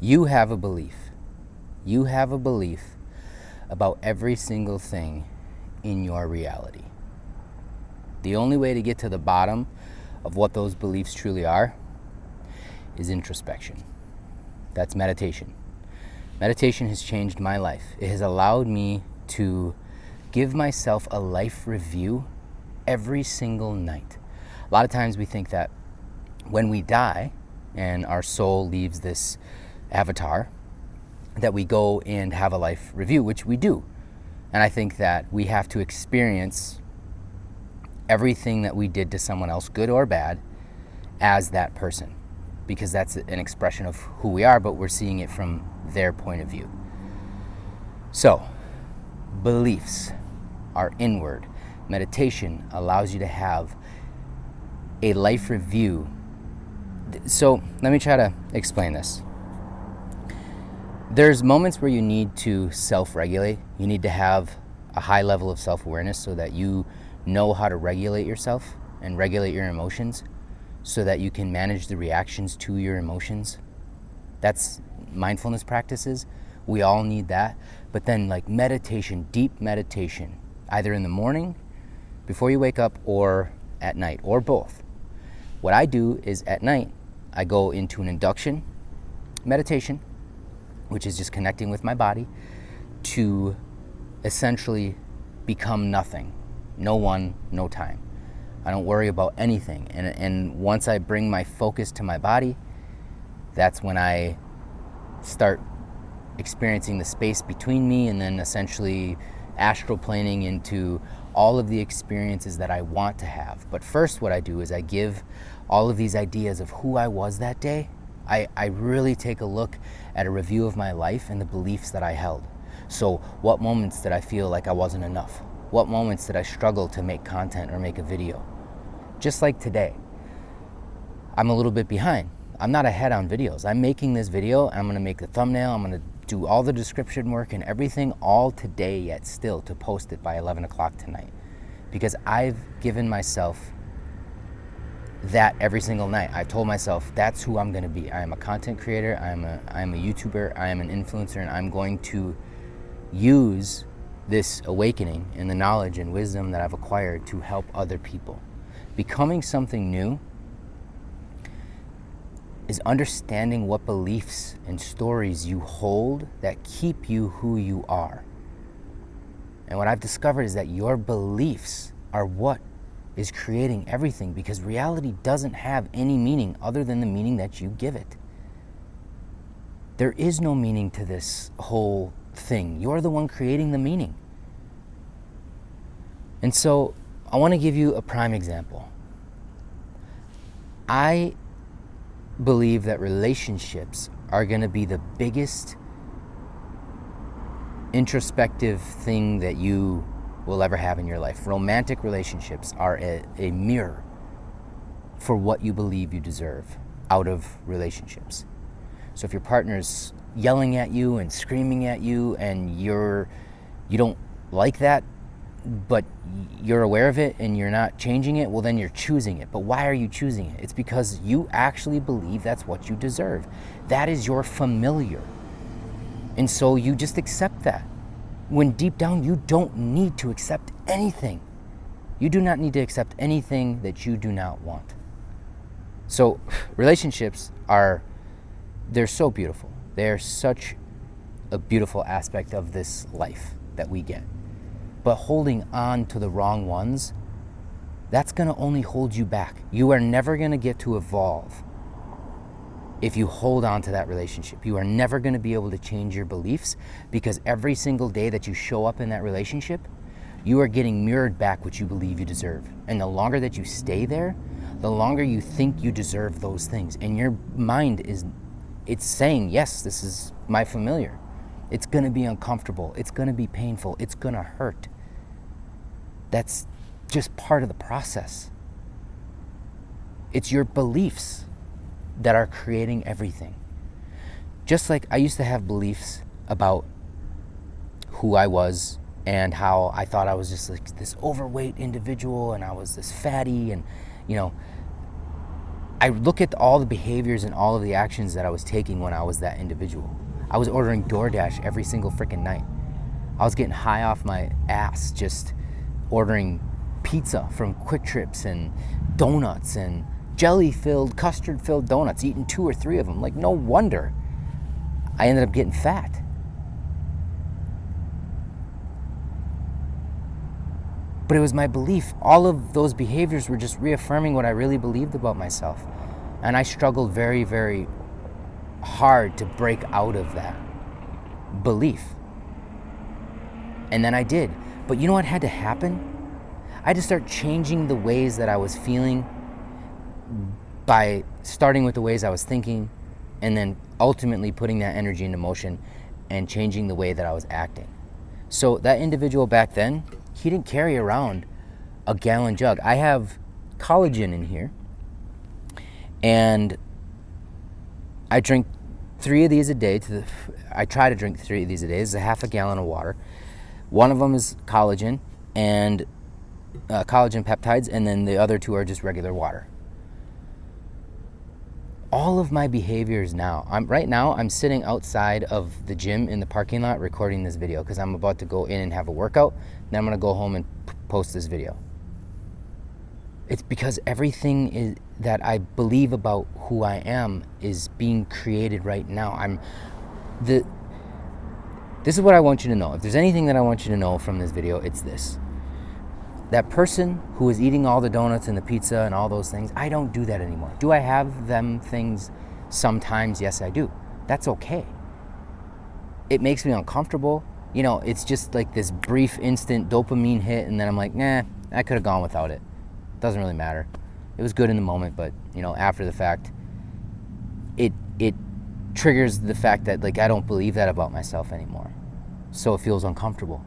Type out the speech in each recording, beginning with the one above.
You have a belief. You have a belief about every single thing in your reality. The only way to get to the bottom of what those beliefs truly are is introspection. That's meditation. Meditation has changed my life. It has allowed me to give myself a life review every single night. A lot of times we think that when we die and our soul leaves this avatar, that we go and have a life review, which we do. And I think that we have to experience everything that we did to someone else, good or bad, as that person, because that's an expression of who we are, but we're seeing it from their point of view. So, beliefs are inward. Meditation allows you to have a life review. So, let me try to explain this. There's moments where you need to self-regulate. You need to have a high level of self-awareness so that you know how to regulate yourself and regulate your emotions so that you can manage the reactions to your emotions. That's mindfulness practices. We all need that. But then like meditation, deep meditation, either in the morning, before you wake up, or at night, or both. What I do is at night, I go into an induction meditation, which is just connecting with my body to essentially become nothing. No one, no time. I don't worry about anything. And once I bring my focus to my body, that's when I start experiencing the space between me, and then essentially astral planing into all of the experiences that I want to have. But first what I do is I give all of these ideas of who I was that day. I really take a look at a review of my life and the beliefs that I held. So what moments did I feel like I wasn't enough? What moments did I struggle to make content or make a video? Just like today, I'm a little bit behind. I'm not ahead on videos. I'm making this video, I'm gonna make the thumbnail, I'm gonna do all the description work and everything all today yet still to post it by 11 o'clock tonight. Because I've given myself that every single night. I told myself that's who I'm gonna be. I am a content creator, I'm a YouTuber, I am an influencer, and I'm going to use this awakening and the knowledge and wisdom that I've acquired to help other people. Becoming something new is understanding what beliefs and stories you hold that keep you who you are. And what I've discovered is that your beliefs are what is creating everything, because reality doesn't have any meaning other than the meaning that you give it. There is no meaning to this whole thing. You're the one creating the meaning. And so I want to give you a prime example. I believe that relationships are going to be the biggest introspective thing that you will ever have in your life. Romantic relationships are a mirror for what you believe you deserve out of relationships. So if your partner's yelling at you and screaming at you and you don't like that, but you're aware of it and you're not changing it, well then you're choosing it. But why are you choosing it? It's because you actually believe that's what you deserve. That is your familiar. And so you just accept that. When deep down you don't need to accept anything. You do not need to accept anything that you do not want. So relationships they're so beautiful. They're such a beautiful aspect of this life that we get. But holding on to the wrong ones, that's gonna only hold you back. You are never gonna get to evolve if you hold on to that relationship. You are never gonna be able to change your beliefs, because every single day that you show up in that relationship, you are getting mirrored back what you believe you deserve. And the longer that you stay there, the longer you think you deserve those things. And your mind it's saying, yes, this is my familiar. It's gonna be uncomfortable. It's gonna be painful. It's gonna hurt. That's just part of the process. It's your beliefs that are creating everything. Just like I used to have beliefs about who I was and how I thought I was just like this overweight individual and I was this fatty, and I look at all the behaviors and all of the actions that I was taking when I was that individual. I was ordering DoorDash every single freaking night. I was getting high off my ass just ordering pizza from Quick Trips and donuts and jelly-filled, custard-filled donuts, eating 2 or 3 of them. Like, no wonder I ended up getting fat. But it was my belief. All of those behaviors were just reaffirming what I really believed about myself. And I struggled very, very hard to break out of that belief. And then I did. But you know what had to happen? I had to start changing the ways that I was feeling by starting with the ways I was thinking, and then ultimately putting that energy into motion and changing the way that I was acting. So that individual back then, he didn't carry around a gallon jug. I have collagen in here, and I drink 3 of these a day. I try to drink 3 of these a day. This is a half a gallon of water. One of them is collagen and collagen peptides, and then the other 2 are just regular water. All of my behaviors now, I'm sitting outside of the gym in the parking lot recording this video because I'm about to go in and have a workout. Then I'm going to go home and post this video. It's because everything that I believe about who I am is being created right now. This is what I want you to know. If there's anything that I want you to know from this video, it's this. That person who is eating all the donuts and the pizza and all those things, I don't do that anymore. Do I have them things sometimes? Yes, I do. That's okay. It makes me uncomfortable. You know, it's just like this brief instant dopamine hit, and then I'm like, nah, I could have gone without it. Doesn't really matter. It was good in the moment, but you know, after the fact, it triggers the fact that like I don't believe that about myself anymore. So it feels uncomfortable.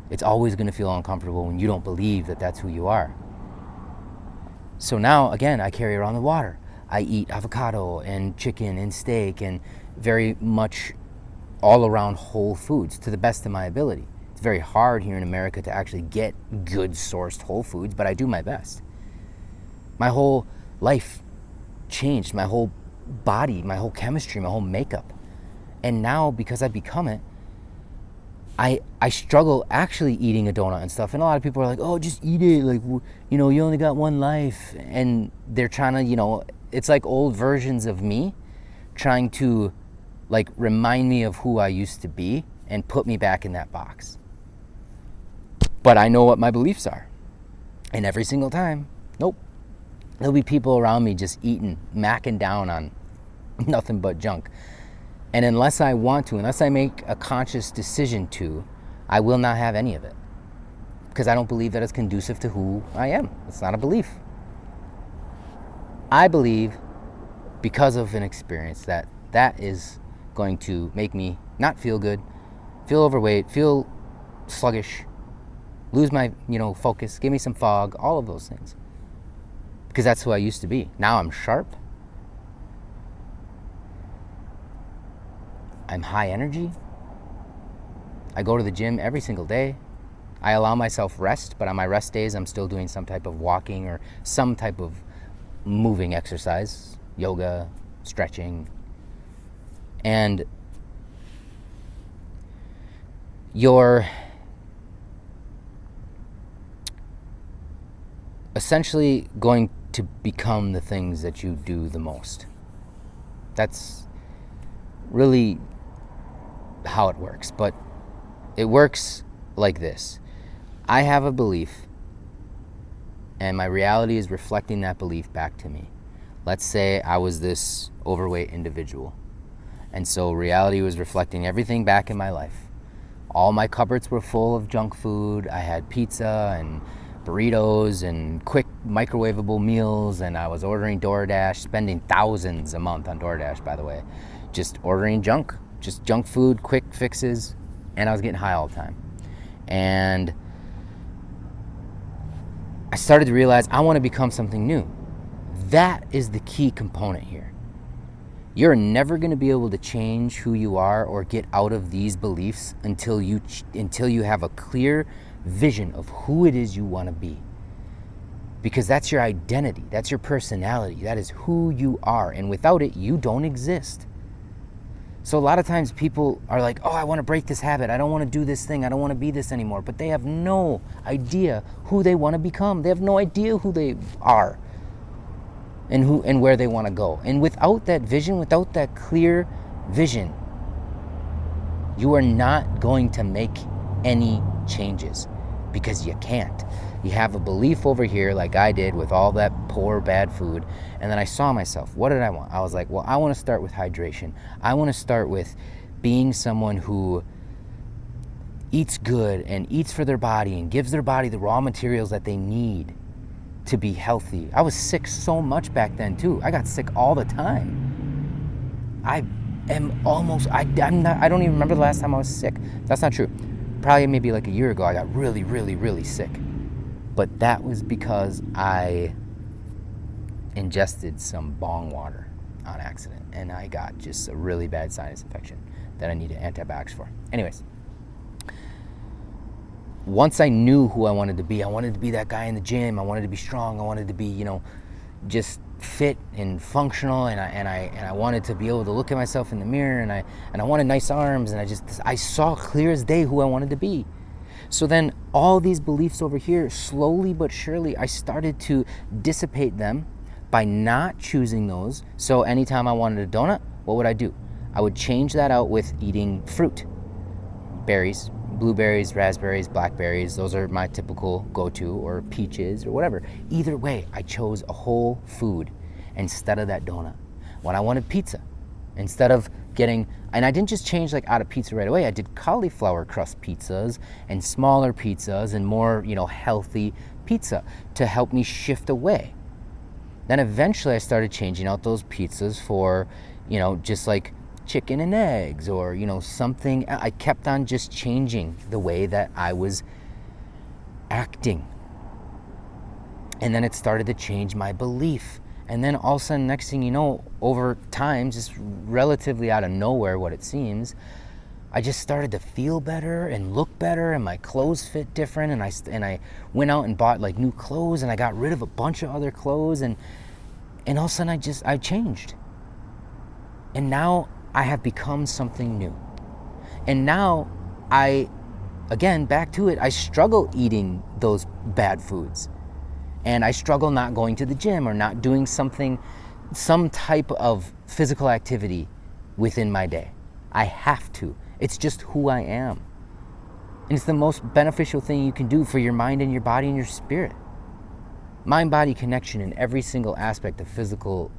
It's always going to feel uncomfortable when you don't believe that that's who you are. So now, again, I carry around the water. I eat avocado and chicken and steak and very much all around whole foods to the best of my ability. It's very hard here in America to actually get good sourced whole foods, but I do my best. My whole life changed, my whole body, my whole chemistry, my whole makeup. And now, because I've become it, I struggle actually eating a donut and stuff. And a lot of people are like, oh, just eat it. Like, you know, you only got one life. And they're trying to, you know, it's like old versions of me trying to like remind me of who I used to be and put me back in that box. But I know what my beliefs are. And every single time, nope. There'll be people around me just eating, macking down on nothing but junk. And unless I want to, unless I make a conscious decision to, I will not have any of it. Because I don't believe that it's conducive to who I am. It's not a belief. I believe, because of an experience, that is going to make me not feel good, feel overweight, feel sluggish, lose my, focus, give me some fog, all of those things. Because that's who I used to be. Now I'm sharp. I'm high energy. I go to the gym every single day. I allow myself rest, but on my rest days, I'm still doing some type of walking or some type of moving exercise, yoga, stretching. And you're essentially going to become the things that you do the most. That's really how it works, but it works like this. I have a belief, and my reality is reflecting that belief back to me. Let's say I was this overweight individual, and so reality was reflecting everything back in my life. All my cupboards were full of junk food. I had pizza and burritos and quick microwavable meals, and I was ordering DoorDash, spending thousands a month on DoorDash, by the way, just ordering junk food, quick fixes, and I was getting high all the time. And I started to realize I want to become something new. That is the key component here. You're never going to be able to change who you are or get out of these beliefs until you have a clear vision of who it is you want to be. because that's your identity, that's your personality, that is who you are, and without it, you don't exist. So a lot of times people are like, oh, I want to break this habit, I don't want to do this thing, I don't want to be this anymore, but they have no idea who they want to become. They have no idea who they are and where they want to go. And without that vision, without that clear vision, you are not going to make any changes, because you can't. You have a belief over here, like I did with all that poor bad food, and then I saw myself. What did I want? I was like, well, I want to start with hydration. I want to start with being someone who eats good and eats for their body and gives their body the raw materials that they need to be healthy. I was sick so much back then too. I got sick all the time. I don't even remember the last time I was sick. That's not true. Probably maybe like a year ago, I got really, really, really sick. But that was because I ingested some bong water on accident, and I got just a really bad sinus infection that I needed antibiotics for. Anyways, once I knew who I wanted to be that guy in the gym. I wanted to be strong. I wanted to be, just fit and functional, and I wanted to be able to look at myself in the mirror, and I wanted nice arms, and I saw clear as day who I wanted to be. So then all these beliefs over here, slowly but surely, I started to dissipate them by not choosing those. So anytime I wanted a donut, what would I do? I would change that out with eating fruit, berries, blueberries, raspberries, blackberries. Those are my typical go-to, or peaches or whatever. Either way, I chose a whole food instead of that donut. When I wanted pizza, instead of getting, and I didn't just change like out of pizza right away. I did cauliflower crust pizzas and smaller pizzas and more, healthy pizza to help me shift away. Then eventually I started changing out those pizzas for, just like chicken and eggs, or something. I kept on just changing the way that I was acting, and then it started to change my belief. And then all of a sudden, next thing you know, over time, just relatively out of nowhere, what it seems, I just started to feel better and look better, and my clothes fit different, and I went out and bought like new clothes, and I got rid of a bunch of other clothes, and all of a sudden I changed. And now I have become something new. And now again, back to it, I struggle eating those bad foods. And I struggle not going to the gym or not doing some type of physical activity within my day. I have to. It's just who I am. And it's the most beneficial thing you can do for your mind and your body and your spirit. Mind-body connection in every single aspect of physical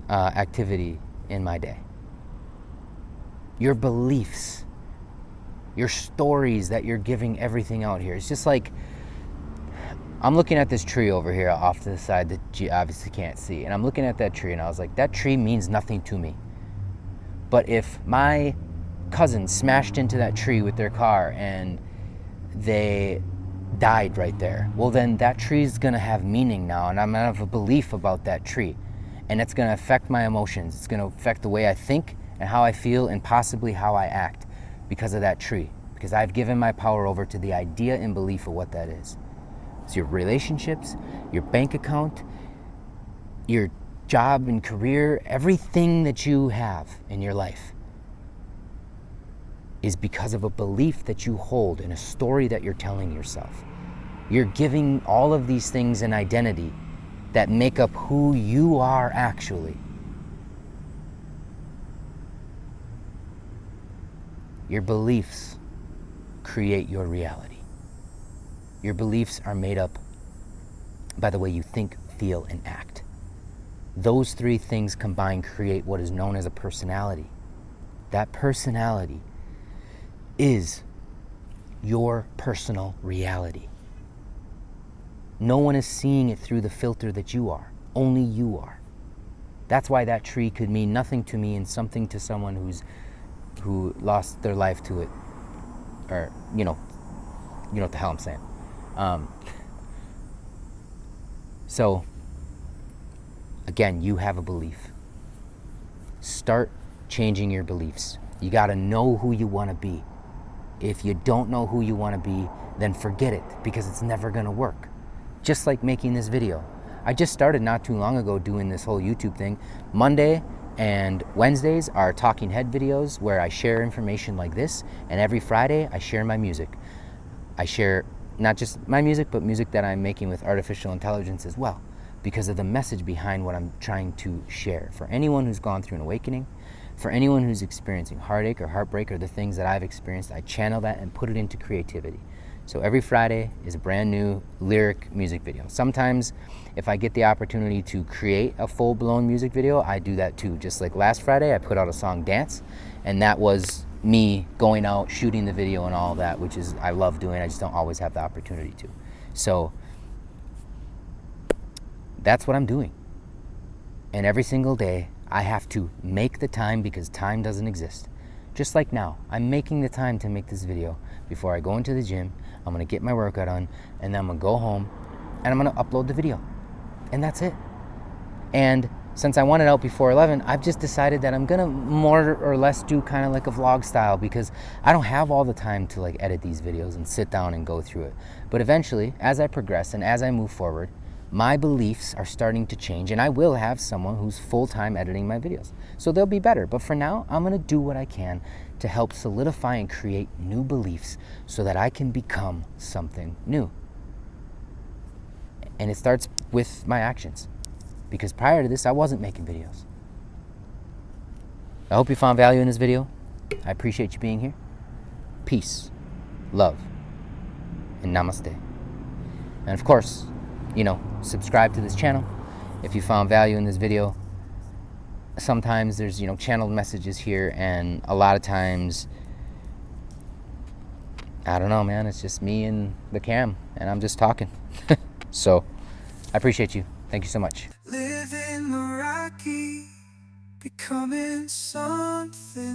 activity in my day. Your beliefs, your stories that you're giving everything out here. It's just like, I'm looking at this tree over here off to the side that you obviously can't see. And I'm looking at that tree, and I was like, that tree means nothing to me. But if my cousin smashed into that tree with their car and they died right there, well, then that tree's going to have meaning now, and I'm going to have a belief about that tree. And it's going to affect my emotions. It's going to affect the way I think and how I feel, and possibly how I act because of that tree. Because I've given my power over to the idea and belief of what that is. It's your relationships, your bank account, your job and career, everything that you have in your life is because of a belief that you hold and a story that you're telling yourself. You're giving all of these things an identity that make up who you are actually. Your beliefs create your reality. Your beliefs are made up by the way you think, feel, and act. Those three things combined create what is known as a personality. That personality is your personal reality. No one is seeing it through the filter that you are. Only you are. That's why that tree could mean nothing to me and something to someone who lost their life to it. Or, you know what the hell I'm saying. So, again, you have a belief. Start changing your beliefs. You got to know who you want to be. If you don't know who you want to be, then forget it, because it's never going to work. Just like making this video. I just started not too long ago doing this whole YouTube thing. Monday and Wednesdays are talking head videos where I share information like this, and every Friday I share my music. I share not just my music, but music that I'm making with artificial intelligence as well, because of the message behind what I'm trying to share. For anyone who's gone through an awakening, for anyone who's experiencing heartache or heartbreak or the things that I've experienced, I channel that and put it into creativity. So every Friday is a brand new lyric music video. Sometimes if I get the opportunity to create a full-blown music video, I do that too. Just like last Friday, I put out a song, Dance, and that was me going out, shooting the video and all that, which is, I love doing. I just don't always have the opportunity to. So that's what I'm doing. And every single day, I have to make the time, because time doesn't exist. Just like now, I'm making the time to make this video before I go into the gym. I'm gonna get my workout on, and then I'm gonna go home, and I'm gonna upload the video. And that's it. And since I want it out before 11, I've just decided that I'm gonna more or less do kind of like a vlog style, because I don't have all the time to like edit these videos and sit down and go through it. But eventually, as I progress and as I move forward, my beliefs are starting to change, and I will have someone who's full-time editing my videos. So they'll be better. But for now, I'm gonna do what I can to help solidify and create new beliefs so that I can become something new. And it starts with my actions, because prior to this, I wasn't making videos. I hope you found value in this video. I appreciate you being here. Peace, love, and namaste. And of course, subscribe to this channel if you found value in this video. Sometimes there's, channeled messages here, and a lot of times, I don't know, man, it's just me and the cam, and I'm just talking. So, I appreciate you. Thank you so much. Living the Rocky, becoming something.